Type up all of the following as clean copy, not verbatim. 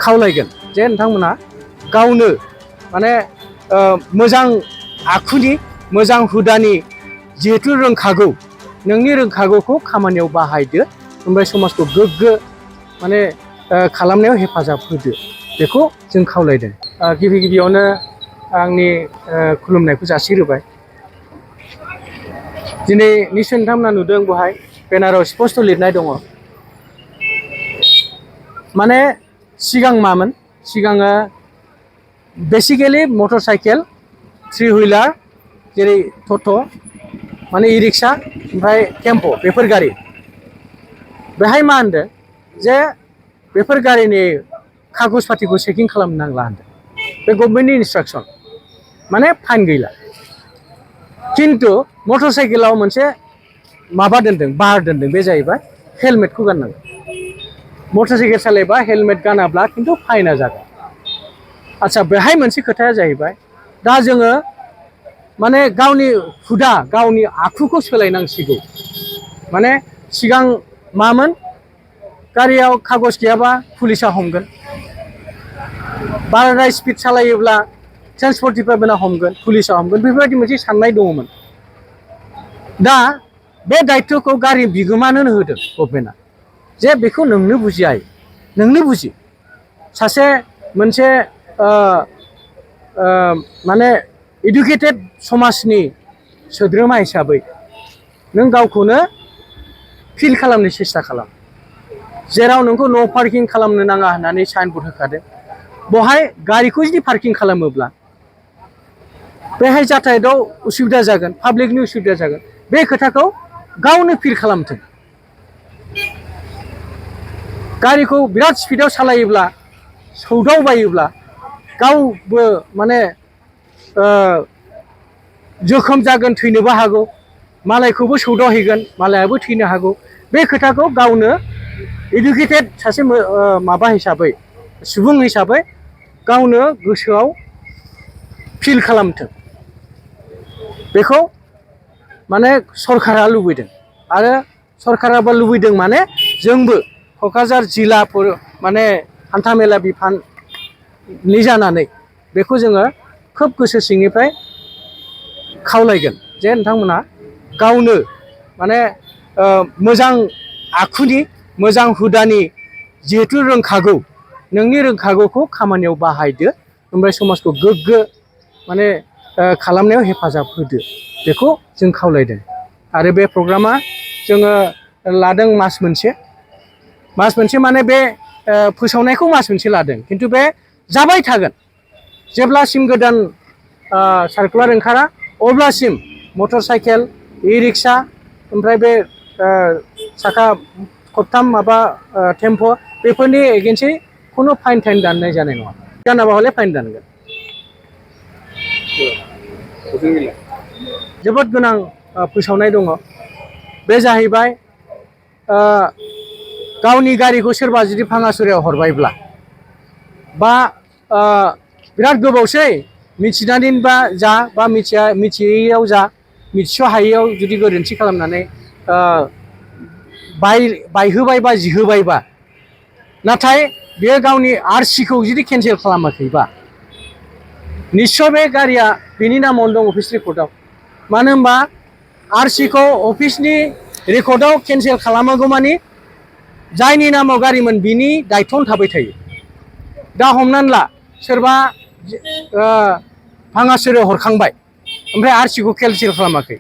खावलायगोन जे नोंथांमोना गावनो माने मोजां आखुनि मोजां हुदानि जिहेतु रोंखागौ नोंनि रोंखागौखौ खामानियाव बाहायदो ओमफ्राय समाजखौ गोग्गो माने खालामनायाव हेफाजाब होदो बेखौ जों खावलायदों। गिबि गिबियावनो आंनि खुलुमनायखौ जासिग्रोबाय। दिनै निश्चय नोंथांमोना नुदों बहाय बेनाराव स्पष्ट लिरनाय दङ माने सिगां मामोन सिगाङो basically motorcycle three wheeler जेरै टट' माने इ रिक्सा ओमफ्राय टेम्प' बेफोर गारि बेहाय मा होनदों जे बेफोर गारिनि कागज पातिखौ चेकिं खालामनो नांला होनदों बे गभर्नमेन्टनि इन्सट्राक्सन माने फाइन गैला खिन्थु मटर साइकेलाव मोनसे माबा दोनदों बार दोनदों बे जाहैबाय हेलमेटखौ गाननांगौ मटर साइकेल सालायबा हेलमेट गानाब्ला खिन्थु फाइना जागोन। आच्छा बेहाय मोनसे खोथाया जाहैबाय दा जोङो माने गावनि हुदा गावनि आखुखौ सोलायनांसिगौ माने सिगां मामोन गारियाव कागज गैयाबा पुलिसा हमगोन बाराद्राय स्पिड सालायोब्ला ट्रेन्सपर्ट डिपार्टमेन्टआ हमगोन पुलिसा हमगोन बेफोरबायदि मोनसे साननाय दङमोन। दा बे दायित्वखौ गारि बिगोमानो होदों गभर्नमेन्टआ जे बेखौ नोंनो बुजियाय नोंनो बुजि सासे मोनसे माने इडुकेटेड समाजनि सोद्रोमा हिसाबै नों गावखौनो फिल खालामनो सेस्था खालाम जेराव नोंखौ नो पार्किं खालामनो नाङा होननानै साइनबोर्ड होखादों बहाय गारिखौ जुदि पार्किं खालामोब्ला बेहाय जाथायदाव उसुबिदा जागोन पाब्लिकनि उसुबिदा जागोन बे खोथाखौ गावनो फिल खालामथों। गारिखौ बिराद स्पिडाव सालायोब्ला सौदावबायोब्ला गावबो माने जोखोम जागोन थैनोबो हागौ मालायखौबो सौदावहैगोन मालायाबो थैनो हागौ बे खोथाखौ गावनो इडुकेटेड सासे माबा हिसाबै सुबुं हिसाबै गावनो गोसोआव फिल खालामथों बेखौ माने सरकारा लुबैदों आरो सरकाराबो लुबैदों माने जोंबो क'क्राझार जिल्लाफोर माने हान्थामेला बिफाननि जानानै बेखौ जोङो खोब गोसो सिंनिफ्राय खावलायगोन जे नोंथांमोना गावनो माने मोजां आखुनि मोजां हुदानि जिहेतु रोंखागौ नोंनि रोंखागौखौ खामानियाव बाहायदो ओमफ्राय समाजखौ गोग्गो माने खालामनायाव हेफाजाब होदो बेखौ जों खावलायदों। आरो बे प्रग्रामा जोङो लादों मास मोनसे माने बे फोसावनायखौ मास मोनसे लादों खिन्थु बे जाबाय थागोन जेब्लासिम गोदान सार्कुलार ओंखारा अब्लासिम मटर साइकेल इ रिक्सा ओमफ्राय बे साखा खबथाम माबा टेम्प' बेफोरनि एगेन्सै खुनु फाइन थाइन दाननाय जानाय नङा गानाबा हले फाइन दानगोन। जोबोद गोनां फोसावनाय दङ बे जाहैबाय गावनि गारिखौ सोरबा जुदि भाङासुरायाव हरबायब्ला बा बिराद गोबावसै मिथिनानैबा जा बा मिथियैयाव जा मिथिस' हायैयाव जुदि गोरोन्थि खालामनानै बायहोबाय बा जिहोबायबा नाथाय बेयो गावनि आरसिखौ जुदि केन्सेल खालामाखैबा निस्सय बे गारिया बेनि नामावनो दं अफिस रेकर्डआव मानो होनबा आरसिखौ अफिसनि रेकर्डआव केन्सेल खालामागौ मानि जायनि नामाव गारिमोन बिनि दायथ'आवनो थाबाय थायो। दा हमनानै ला सोरबा भाङासुरायाव हरखांबाय ओमफ्राय आरसिखौ केन्सेल खालामाखै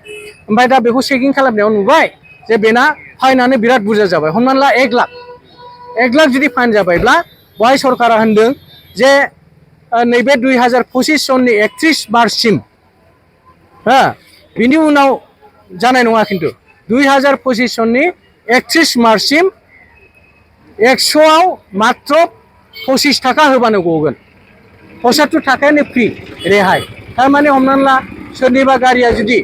ओमफ्राय दा बेखौ चेकिं खालामनायाव नुबाय जे बेना फाइनानो बिराद बुरजा जाबाय हमनानै ला 1 लाख जुदि फाइन जाबायब्ला बहाय सरकारा होनदों जे नैबे 2025 सननि 31 मार्चसिम बिनि उनाव जानाय नङा खिन्थु 2025 सननि 31 मार्चसिम 100आव मात्र 25 थाखा होबानो गगोन 75 थाखायानो फ्रि रेहाय थारमाने हमनानै ला सोरनिबा गारिया जुदि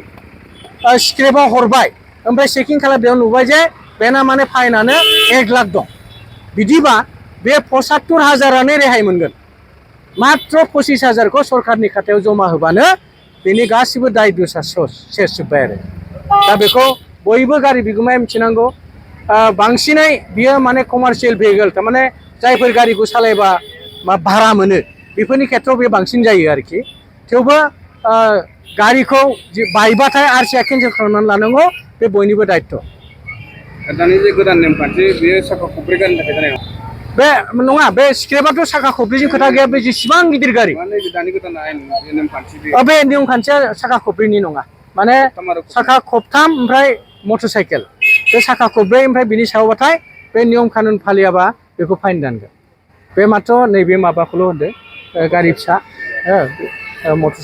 स्क्रेपआव हरबाय ओमफ्राय चेकिं खालामनायाव नुबाय जे बेना माने फाइनानो 1 लाख दं बिदिबा बे 75,000आनो रेहाय मोनगोन मात्र 25,000खौ सरकारनि खातायाव जमा होबानो बेनि गासिबो दाय दोसा सेस जोब्बाय आरो दा बेखौ बयबो गारि बिगोमाया मिथिनांगौ बांसिनै बियो माने कमार्शियेल भेहिकेल थारमाने जायफोर गारिखौ सालायबा मा भारा मोनो बेफोरनि खेथ्रआव बे बांसिन जायो आरोखि थेवबो गारिखौ बायबाथाय आरसिआ केन्सेल खालामनानै लानांगौ बे बयनिबो दायित्व दानि जे गोदान नेमखान्थि बेयो साखा खब्रै गारिनि थाखाय जानाय नङा बे नङा बे स्क्रेपाथ' साखा खब्रैजों खोथा गैया बे जेसेबां गिदिर गारि दानि गोदान आयेन नेमखान्थि बे नेमखान्थिया साखा खब्रैनि नङा माने साखा खबथाम ओमफ्राय मटर साइकेल बे साखा खब्रै ओमफ्राय बिनि सायावबाथाय बे नियम कानुन फालियाबा बेखौ फाइन दानगोन बे मात्र नैबे माबाखौल' होनदों गारि फिसा मटर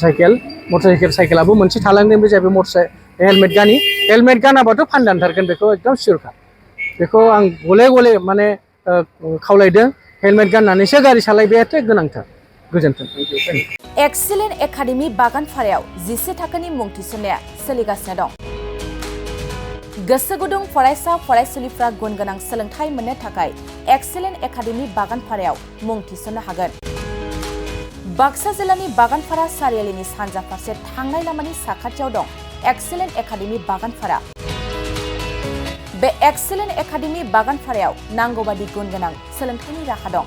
साइकेलाबो मोनसे थालांदों बे जाहैबाय हेलमेट गानाबाथ' फाइन दानथारगोन बेखौ एकदम सियरखा बेखौ आं गले गले माने खावलायदों हेलमेट गाननानैसो गारि सालायनायाथ' गोनांथार गोजोन्थों एक्सेलेन्ट एकाडेमि बागानपारायाव 11 थाखोनि मुं थिसननाया सोलिगासिनो दं गोसो गुदुं फरायसा फरायसुलिफ्रा गुन गोनां सोलोंथाइ मोननो थाखाय एक्सेलेन्ट एकाडेमि बागानपारायाव मुं थिसननो हागोन बाक्सा जिल्लानि बागानपारा सारियालिनि सानजा फारसे थांनाय लामानि साखाथियाव दं एक्सेलेन्ट एकाडेमि बागानपारा बे एक्सेलेन्ट एकाडेमि बागानपारायाव नांगौबादि गुन गोनां सोलोंथाइनि राहा दं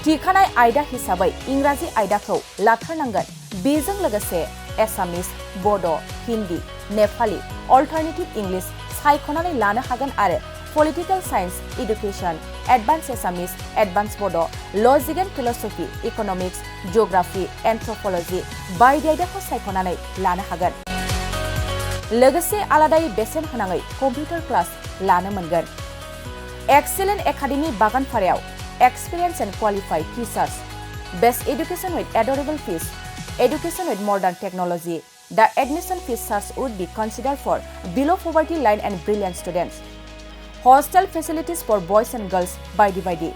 थिखानाय आयदा हिसाबै इंराजि आयदाखौ लाथारनांगोन बेजों लोगोसे एसामिस बड' हिन्दी नेपाली अल्टारनेटिभ इंलिश सायख'नानै लानो हागोन आरो पलिटिकल साइन्स एडुकेशन एडभान्स एसामिस एडभान्स बड' लजिक एन्ड फिलसफी इकनमिक्स जिअग्राफी एन्थ्रपलजी बायदि आयदाखौ सायख'नानै लानो हागोन लोगोसे आलादायै बेसेन होनाङै कम्पिउटार क्लास लानो मोनगोन एक्सेलेन्ट एकाडेमि बागानपारायाव experience and qualified teachers best education with adorable fees education with modern technology. The admission fees charge would be considered for below poverty line and brilliant students. Hostel facilities for boys and girls बायदि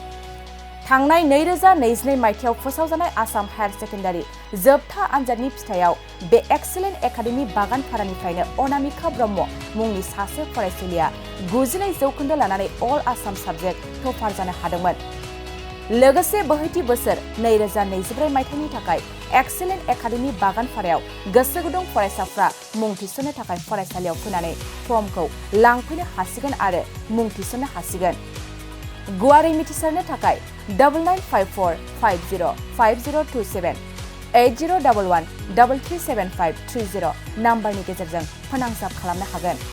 थांनाय 2022 मायथाइयाव फोसावजानाय Assam higher secondary जोबथा आनजादनि फिथायाव बे excellent academy बागानपारानिफ्रायनो Anamika Brahma मुंनि सासे फरायसुलिया 92% लानानै अल आसाम साबजेक्ट टपार जानो हादोंमोन लोगोसे बोहैथि बोसोर 2024 मायथाइनि थाखाय एक्सेलेन्ट एकाडेमि बागानपारायाव गोसो गुदुं फरायसाफ्रा मुं थिसननो थाखाय फरायसालियाव फैनानै फर्मखौ लांफैनो हासिगोन आरो मुं थिसननो हासिगोन गुवारै मिथिसारनो थाखाय 9954505027 8011337530 नाम्बारनि गेजेरजों फोनांजाब खालामनो हागोन।